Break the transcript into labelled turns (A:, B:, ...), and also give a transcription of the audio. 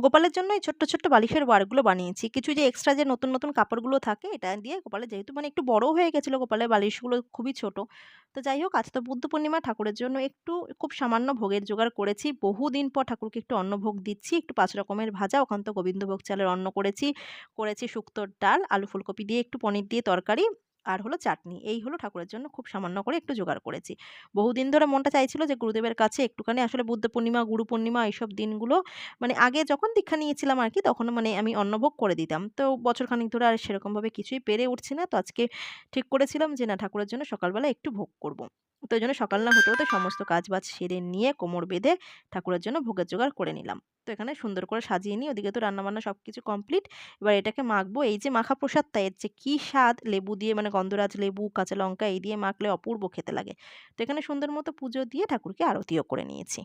A: গোপালের জন্য এই ছোট্ট, ছোট্ট বালিশের ওয়ারগুলো বানিয়েছি। কিছু যে এক্সট্রা যে নতুন, নতুন কাপড়গুলো থাকে এটা দিয়ে গোপালের যেহেতু মানে একটু বড় হয়ে গেছিল গোপালের বালিশগুলো খুবই ছোট। তো যাই হোক আজ তো বুদ্ধ পূর্ণিমা ঠাকুরের জন্য একটু খুব সামান্য ভোগের জোগাড় করেছি। বহুদিন পর ঠাকুরকে একটু অন্নভোগ দিচ্ছি। একটু ৫ রকমের ভাজা, ওখান তো গোবিন্দভোগ চালের অন্ন করেছি। করেছি শুক্তোর ডাল, আলু ফুলকপি দিয়ে একটু পনির দিয়ে তরকারি আর হলো চাটনি। এই হলো ঠাকুরের জন্য খুব সামান্য করে একটু জোগাড় করেছি। বহুদিন ধরে মনটা চাইছিল যে গুরুদেবের কাছে একটুখানি আসলে বুদ্ধ পূর্ণিমা, গুরু পূর্ণিমা এইসব দিনগুলো মানে আগে যখন দীক্ষা নিয়েছিলাম আরকি তখন মানে আমি অন্নভোগ করে দিতাম। তো বছরখানেক ধরে আর সেরকমভাবে কিছুই পেরে উঠছি না। তো আজকে ঠিক করেছিলাম যে না ঠাকুরের জন্য সকালবেলা একটু ভোগ করব। তো এইজন্য সকাল না হতে, হতে সমস্ত কাজ-বাজ সেরে নিয়ে কোমর বেঁধে ঠাকুরের জন্য ভোগের জোগাড় করে নিলাম। তো এখানে সুন্দর করে সাজিয়ে নিয়ে ওদিকে তো রান্নাবান্না সবকিছু কমপ্লিট। এবার এটাকে মাখবো। এই যে মাখা প্রসাদটা এর যে কি স্বাদ লেবু দিয়ে মানে গন্ধরাজ লেবু, কাঁচা লঙ্কা এই দিয়ে মাখলে অপূর্ব খেতে লাগে। তো এখানে সুন্দর মতো পুজো দিয়ে ঠাকুরকে আরতিও করে নিয়েছি।